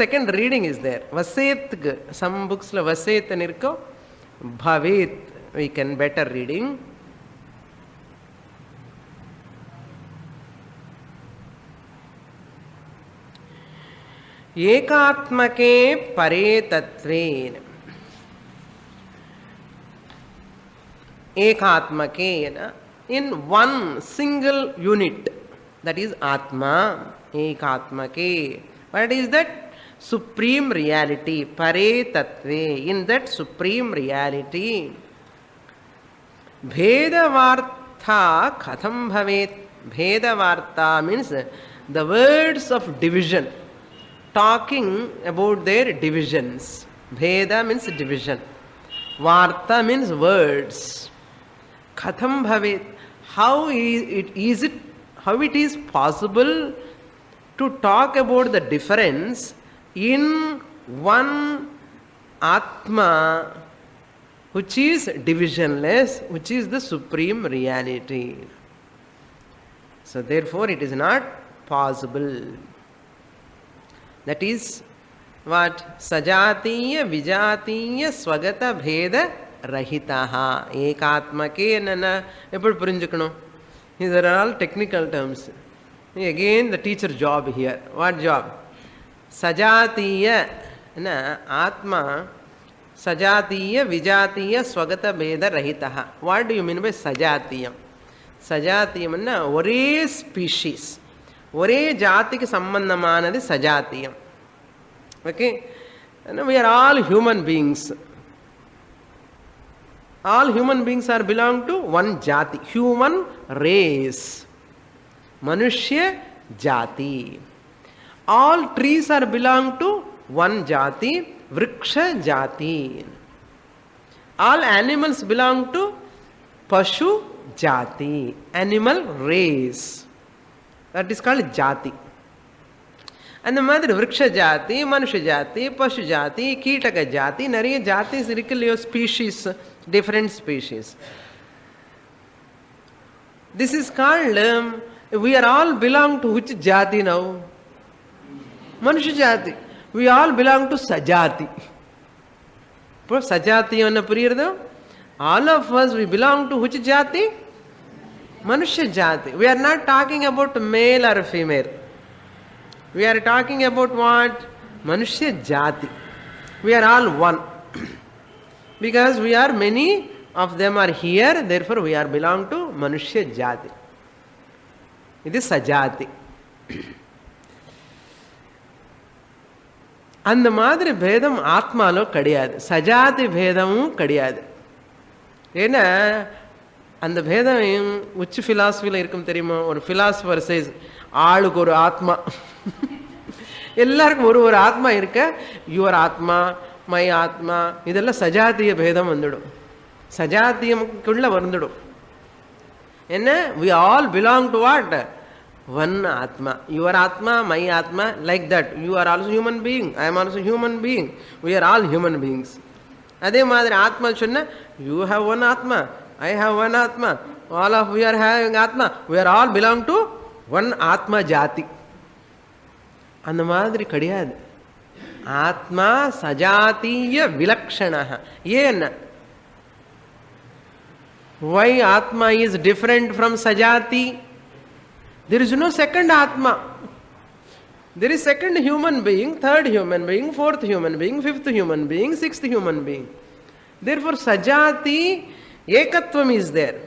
Second reading is there. வசேத்துக்கு சம் புக்ஸில் வசேத்தன் இருக்கோ, பவேத் we can better reading. ஏகாத்மகே pair தத்வேன. Ekatmakena, in one single unit, that is Atma. Ekatmake. What is that? Supreme reality. Pare Tattve. In that supreme reality. Bhedavartha katham bhavet. Bhedavartha means the words of division. Talking about their divisions. Bheda means division. Varta means words. Katham bhavet, how it is possible to talk about the difference in one Atma which is divisionless, which is the supreme reality. So therefore it is not possible. That is what? Sajatiya vijatiya swagata bheda rahitaha. Ekatmake nana. Eppadi purinjukano? These are all technical terms. Again the teacher job here. What job? Sajatiya na Atma. Sajatiya vijatiya swagata bheda rahitaha. What do you mean by sajatiyam? Sajatiyam na ஒரே species, ஒரே ஜாதிக்கு சம்பந்தமானது சஜாத்தியம். Okay, and we are all human beings. All human beings are belong to one jati, human race, manushya jati. All trees are belong to one jati, vriksha jati. All animals belong to Pashu Jati, animal race. That is called Jati. And the mother Vriksha Jati, Manusha Jati, Pashu Jati, Kitaka Jati, Nariya Jati is literally species, different species. This is called, we are all belong to which Jati now? Manusha Jati. We all belong to Sajati. Sajati on a period. All of us, we belong to which Jati? Manusha Jati. We are not talking about male or female. We are talking about what? Manusha Jati. We are all one. Because we are many of them are here, therefore we are belong to Manusha Jati. It is Sajati. அந்த மாதிரி பேதம் ஆத்மாலோ கிடையாது, சஜாதி பேதமும் கிடையாது. ஏன்னா அந்த பேதம் உச்சி ஃபிலாசபியில் இருக்கும் தெரியுமா? ஒரு ஃபிலாசபர் சேஸ் ஆளுக்கு ஒரு ஆத்மா, எல்லாருக்கும் ஒரு ஒரு ஆத்மா இருக்க, யுவர் ஆத்மா மை ஆத்மா, இதெல்லாம் சஜாத்திய பேதம் வந்துடும், சஜாத்தியமுக்குள்ள வந்துடும். என்ன? we all belong to what? One Atma. Your Atma, my Atma, like that. You are also human being. I am also human being. We are all human beings. Adhe madri Atma chunna, you have one Atma, I have one Atma, all of we are having Atma. We are all belong to one Atma Jati. அந்த மாதிரி கிடையாது. ஆத்மா சஜாத்திய விலக்ஷணः. ஏன்? Why Atma is different from Sajati? There is no second Atma. There is second human being, third human being, fourth human being, fifth human being, sixth human being. Therefore, Sajati Ekatvam is there.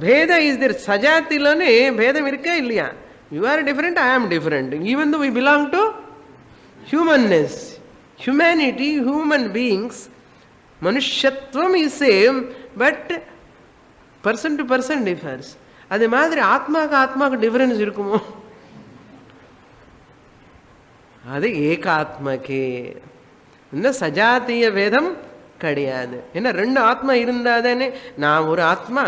Bheda is there. Sajati lone Bhedam irka illaya. You are different, I am different. Even though we belong to humanness, humanity, human beings, Manushyatvam is same, but person to person differs. அதே மாதிரி ஆத்மாக்கு ஆத்மாக்கு difference இருக்குமோ? அது ஏகாத்மக்கே. இந்த சஜாத்திய வேதம் கிடையாது. ஏன்னா ரெண்டு ஆத்மா இருந்தாதானே, நான் ஒரு ஆத்மா,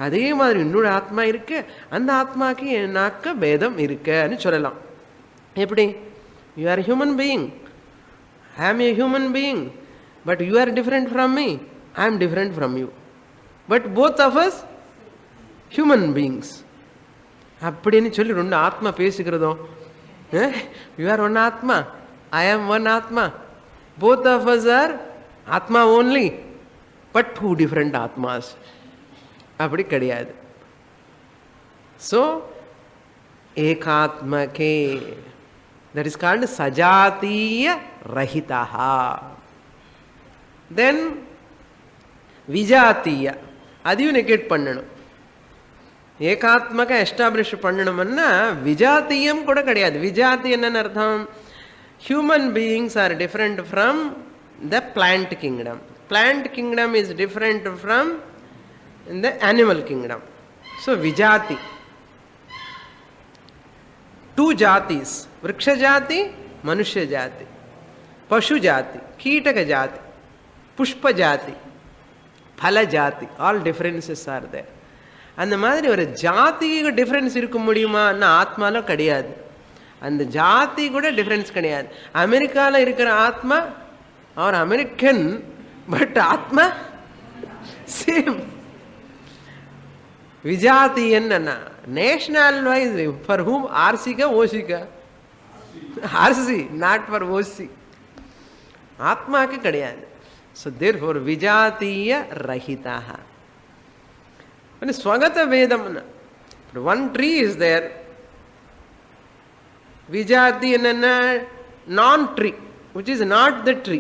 அதே மாதிரி இன்னொரு ஆத்மா இருக்கு, அந்த ஆத்மாக்கு என்னாக்க பேதம் இருக்குன்னு சொல்லலாம். எப்படி? You are human being, I am a human being, but you are different from me, I am different from you, but both of us human beings அப்படின்னு சொல்லி ரெண்டு ஆத்மா பேசிக்கிறதோ. யூ ஆர் ஒன் ஆத்மா, ஐ am one atma, both of us are atma only, but two different atmas. அப்படி கிடையாது. So ஏகாத்மகே, that is called சஜாத்திய ரஹிதா. தென் விஜாத்திய, அதையும் நெகேட் பண்ணணும். ஏகாத்மக எஸ்டாப்ளிஷ் பண்ணணும்னா விஜாத்தியம் கூட கிடையாது. விஜாத்தி என்னன்னு அர்த்தம்? Human beings are different from the plant kingdom. Plant kingdom is different from the animal kingdom. So விஜாத்தி. டூ ஜாத்திஸ், விருக்ஷ ஜாதி, மனுஷ்ய ஜாதி, பசு ஜாதி, கீட்டக ஜாதி, புஷ்ப ஜாதி, பல ஜாதி, ஆல் டிஃபரன்சஸ் ஆர் தேர். அந்த மாதிரி ஒரு ஜாதிக்கு டிஃப்ரென்ஸ் இருக்க முடியுமான்னா ஆத்மால கிடையாது. அந்த ஜாதி கூட டிஃப்ரென்ஸ் கிடையாது. அமெரிக்காவில் இருக்கிற ஆத்மா அவர் அமெரிக்கன், பட் ஆத்மா சேம். விஜாதி என்னன்னா நேஷனல் வைஸ், ஃபார் ஹூம் ஆர்சிக்கா ஓசிக்கா? RC, not for OC. ஆத்மாக்கு கிடையாது. ஸோ தேர்ஃபோர் விஜாத்திய ரஹிதாக. ஸ்வகத வேதம், ஒன் ட்ரீ இஸ் தேர். விஜாதி என்னன்னா non tree, which is not the tree.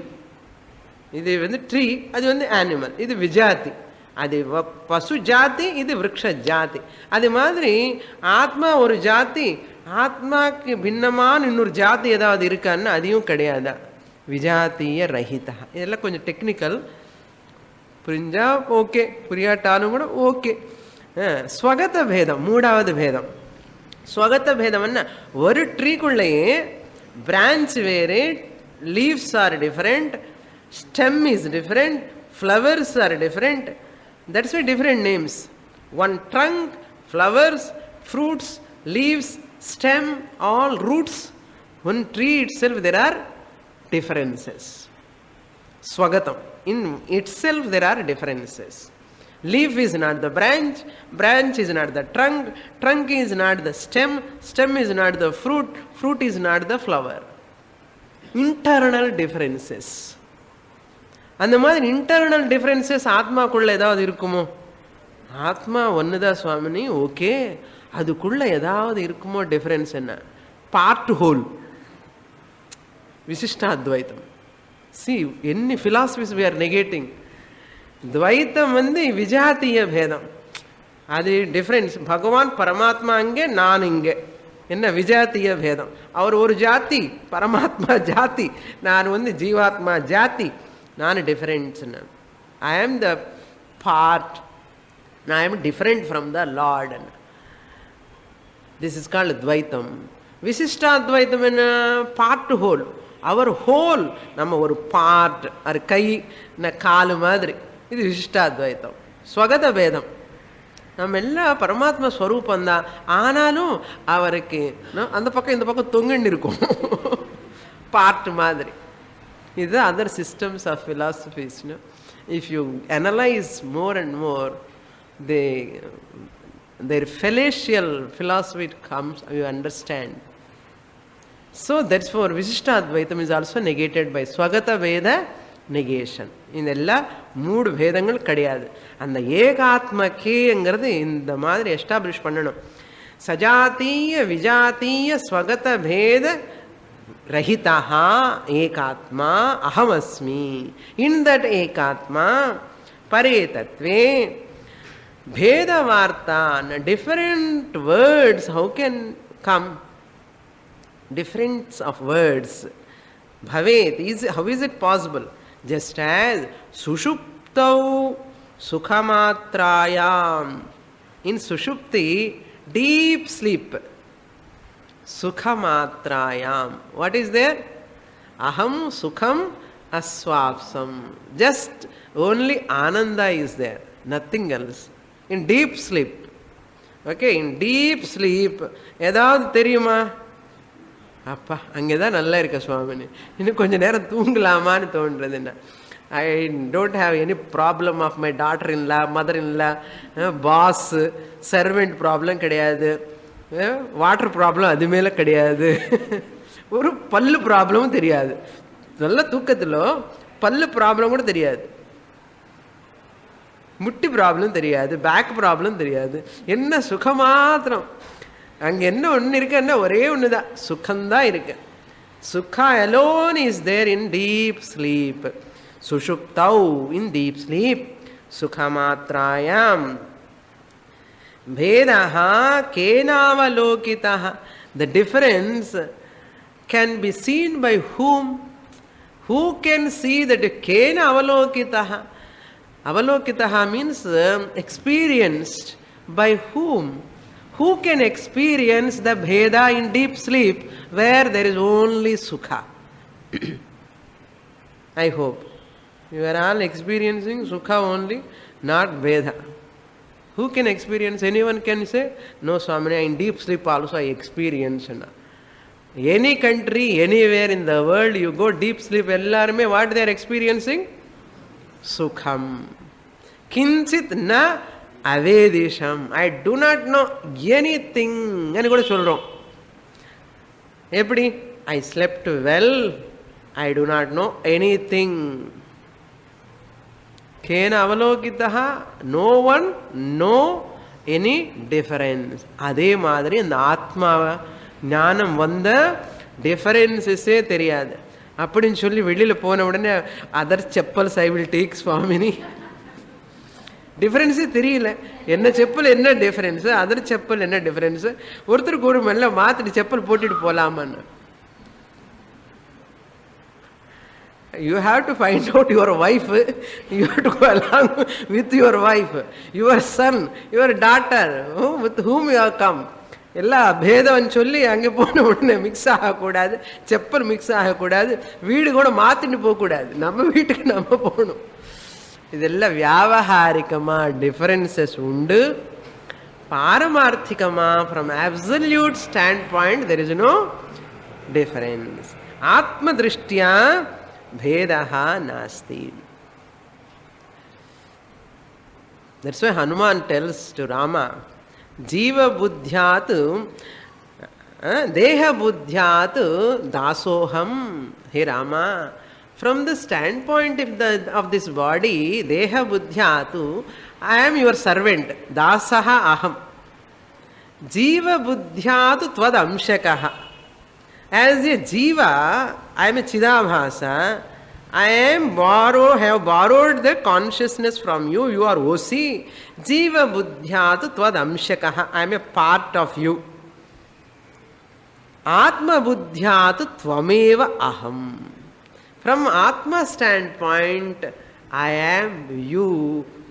இது வந்து ட்ரீ, அது வந்து அனிமல். இது விஜாதி, அது பசு ஜாதி, இது விருக்ஷ ஜாதி. அது மாதிரி ஆத்மா ஒரு ஜாதி, ஆத்மாக்கு பின்னமான இன்னொரு ஜாதி ஏதாவது இருக்கான்னு அதையும் கிடையாதா. விஜாத்திய ரஹிதா. இதெல்லாம் கொஞ்சம் டெக்னிக்கல், புரிஞ்சா ஓகே, புரியாட்டாலும் கூட ஓகே. ஸ்வகத பேதம், மூணாவது பேதம். ஸ்வகத பேதம்னா ஒரு ட்ரீக்குள்ளேயே பிரான்ச் வேறு, leaves R different, stem is different, flowers are different. That's why different names. One trunk, flowers, fruits, leaves, stem, all roots. One tree itself there are differences. Swagatam. In itself there are differences. Leaf is not the branch, branch is not the trunk, trunk is not the stem, stem is not the fruit, fruit is not the flower. Internal differences. அந்த மாதிரி internal differences ஆத்மாக்குள்ள ஏதாவது இருக்குமோ? ஆத்மா ஒன்றுதான் சுவாமினி, okay, அதுக்குள்ள ஏதாவது இருக்குமோ difference? என்ன? பார்ட் ஹோல் விசிஷ்டாத்வைத்தம். சி any philosophies we are negating. துவைத்தம் விஜாத்திய பேதம், அது டிஃபரன்ஸ். பகவான் பரமாத்மா அங்கே, நான் இங்கே, என்ன விஜாத்திய பேதம். அவர் ஒரு ஜாதி, பரமாத்மா ஜாதி, நான் ஜீவாத்மா ஜாதி, நான் டிஃபரன்ஸ். ஐ ஆம் the part, I am different from the Lord. This is called துவைத்தம். விசிஷ்டாத்வைத்தம் என்ன? Part whole. அவர் ஹோல், நம்ம ஒரு பார்ட், அது கை காலு மாதிரி. இது விசிஷ்டாத்வைத்தம். ஸ்வகத பேதம், நம்ம எல்லாம் பரமாத்மா ஸ்வரூபந்தான், ஆனாலும் அவருக்கு அந்த பக்கம் இந்த பக்கம் தொங்குன்னு இருக்கும், பார்ட் மாதிரி. இது other systems of philosophies. If you analyze more and more, their fallacial philosophy comes, you understand. So that's for Vishishtadvaitam is also negated by Swagata Veda negation. இதெல்லாம் மூடு பேதங்கள் கிடையாது. அந்த ஏகாத்மகேங்கிறது இந்த மாதிரி எஸ்டாப்ளிஷ் பண்ணணும். சஜாத்தீய விஜாத்தீய ஸ்வகத பேத ரஹிதா ஏகாத்மா அஹமஸ்மி. இன் தட் ஏகாத்மா பரே தத்வே பேதவார்த்தா, different words how can come? Difference of words bhavet. How is it possible? Just as sushuptau sukhamatrayam, in sushupti, deep sleep, sukhamatrayam, what is there? Aham sukham aswapsam, just only ananda is there, nothing else. In deep sleep, okay, in deep sleep edavadhu theriyuma? அப்பா அங்கே தான் நல்லா இருக்க சுவாமினி, இன்னும் கொஞ்சம் நேரம் தூங்கலாமான்னு தோன்றது. என்ன, I don't have any problem of my daughter in law, mother in law, boss, servant problem கிடையாது, வாட்டர் ப்ராப்ளம் அது மேலே கிடையாது, ஒரு பல்லு ப்ராப்ளமும் தெரியாது. நல்ல தூக்கத்தில் பல்லு ப்ராப்ளம் கூட தெரியாது, முட்டி ப்ராப்ளம் தெரியாது, பேக் ப்ராப்ளம் தெரியாது. என்ன சுகமாத்திரம். அங்கே என்ன ஒன்று இருக்குன்னா ஒரே ஒன்று தான், சுகம்தான் இருக்கு. Sukha alone is there in deep sleep. சுஷுப்தௌ, இன் டீப் ஸ்லீப். சுகமாத்ராயாம் भेदः केनावलोकितः. The difference can be seen by whom? Who can see that? Kena avalokitah. Avalokitah means experienced. By whom? Who can experience the bheda in deep sleep where there is only sukha? I hope you are all experiencing sukha only, not bheda. Who can experience? Anyone can say, no Swamini, in deep sleep also I experience. Any country, anywhere in the world you go, deep sleep, ellarume what they are experiencing? Sukham. Kinchit na avedisham. I do not know anything. anu kuda solrom. Eppadi? I slept well, I do not know anything. Kena avalokitaha, no one know any difference. அதே மாதிரி இந்த ஆத்மாவை ஞானம் வந்த டிஃபரன்ஸஸே தெரியாது அப்படின்னு சொல்லி வெளியில் போன உடனே other chappals I will take சுவாமினி. டிஃபரன்ஸே தெரியல, என்ன செப்பல் என்ன டிஃபரன்ஸு, அதர் செப்பல் என்ன டிஃபரன்ஸு, ஒருத்தருக்கு ஒரு மெல்ல மாற்றிட்டு செப்பல் போட்டுட்டு போகலாமான்னு. You have to find out your wife, you have to go along with your wife, your son, your daughter, with whom you have come. எல்லா பேதம் சொல்லி அங்கே போன உடனே மிக்ஸ் ஆகக்கூடாது, செப்பல் மிக்ஸ் ஆகக்கூடாது, வீடு கூட மாற்றிட்டு போகக்கூடாது, நம்ம வீட்டுக்கு நம்ம போகணும். ಇದೆಲ್ಲ ವ್ಯಾವಹಾರಿಕಮಾ ಡಿಫರೆನ್ಸಸ್ ಉಂಡು. ಪಾರಮಾರ್ಥಿಕಮಾ from absolute standpoint there is no difference. ಆತ್ಮದೃಷ್ಟ್ಯ ಭೇದ ನಾಸ್ತಿ. That's why Hanuman tells to Rama, ಜೀವಬುದ್ಧ್ಯಾತ್ ದೇಹಬುದ್ಧ್ಯಾತ್ ದಾಸೋಹಂ. Hey Rama, from the standpoint of this body, deha buddhyatu, I am your servant, dasaha aham. Jiva buddhyatu tvad amshakaha. As a jiva, I am a chidabhasa. I have borrowed the consciousness from you. You are OC. Jiva buddhyatu tvad amshakaha. I am a part of you. Atma buddhyatu tvameva aham. From Atma standpoint, I am you,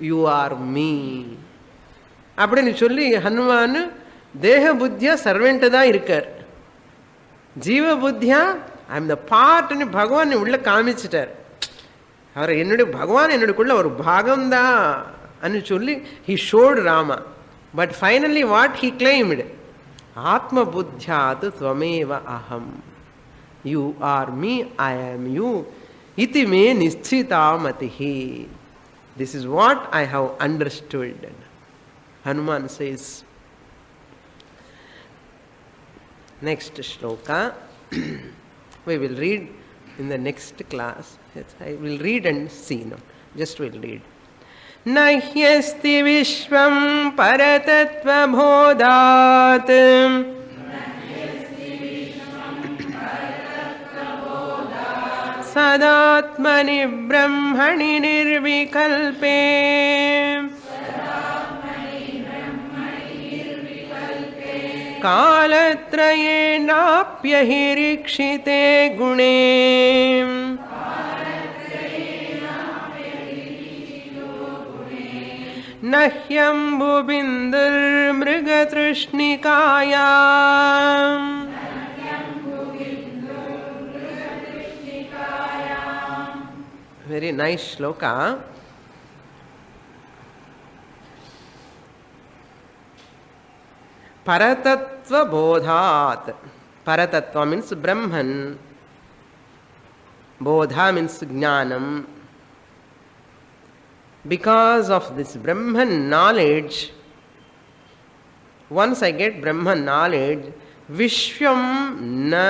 you are me. அப்படின்னு சொல்லி ஹனுமான் தேக புத்தியா servant தான் இருக்கார். ஜீவ புத்தியா I am the பார்ட்னு பகவான் உள்ள காமிச்சிட்டார். அவர் என்னுடைய பகவான் என்னுடையக்குள்ள ஒரு பாகம்தான் அன்னு சொல்லி he ஷோட் Rama. But finally what he claimed, ஆத்ம புத்தியாது துவமேவ அகம். You are me, I am you. Iti me nischita matihi. This is what I have understood. Hanuman says. Next shloka. We will read in the next class. I will read and see now. Just we'll read. Nahyasti vishvam paratatva bodhat. सदात्मनि ब्रह्मणि निर्विकल्पे. कालत्रयेनाप्यहिरीक्षिते गुणे. न ह्यम्बुबिन्दुर्मृगतृष्णिकायाम्. Very nice shloka. Paratattva bodhat. Paratatva means Brahman. Bodha means Jnanam. Because of this Brahman knowledge, once I get Brahman knowledge, Vishwam na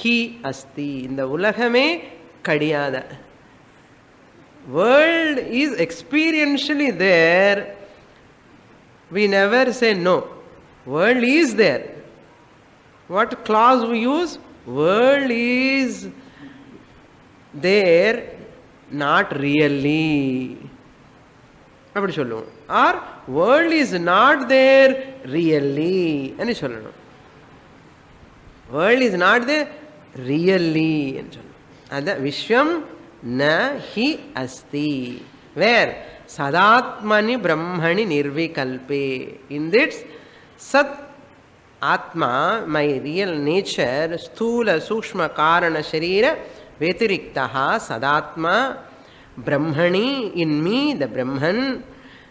hi asti. In the ulagame kadiyada. World is experientially there. We never say no. World is there. What clause we use? World is there, not really. அப்படி சொல்லுவோம். Or world is not there really అని சொல்லணும். World is not there really అని சொல்லணும். அதான் விஸ்வம் न हि अस्ति. Where? Sadatmani Brahmani Nirvikalpe. In this Sat Atma, my real nature, Sthula Sukshma Karana Sharira Vetiriktaha Sadatma Brahmani, in me the Brahman,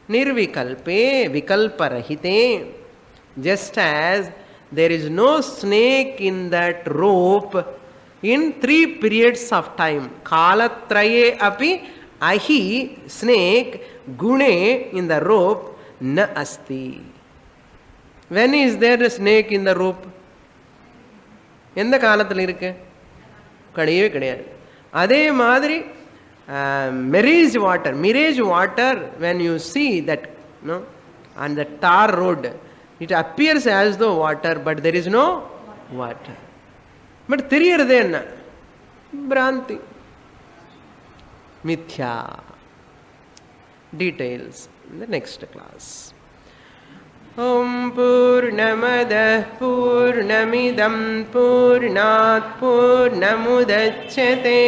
Nirvikalpe, Vikalparahite. Just as there is no snake in that rope in 3 periods of time. Kalatraye api ahi, snake, gune, in the rope, na asti. When is there a snake in the rope? எந்த காலத்தில் இருக்கு? கிடையவே கிடையாது. அதே மாதிரி mirage water, when you see that, no, on the tar road, it appears as though water, but there is no water. But தெரியறது என்ன? பிராந்தி, மித்யா. Details in the next class. Om Purnamadah Purnamidam Purnat Purnamudachyate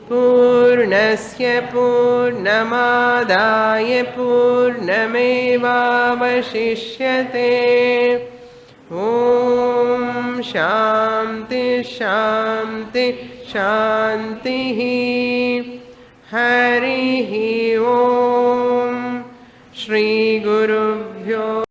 Purnasya Purnamadaya Purnamevavashishyate. Om Shanti Shanti Shanti. हरिः ओम। श्री गुरुभ्यो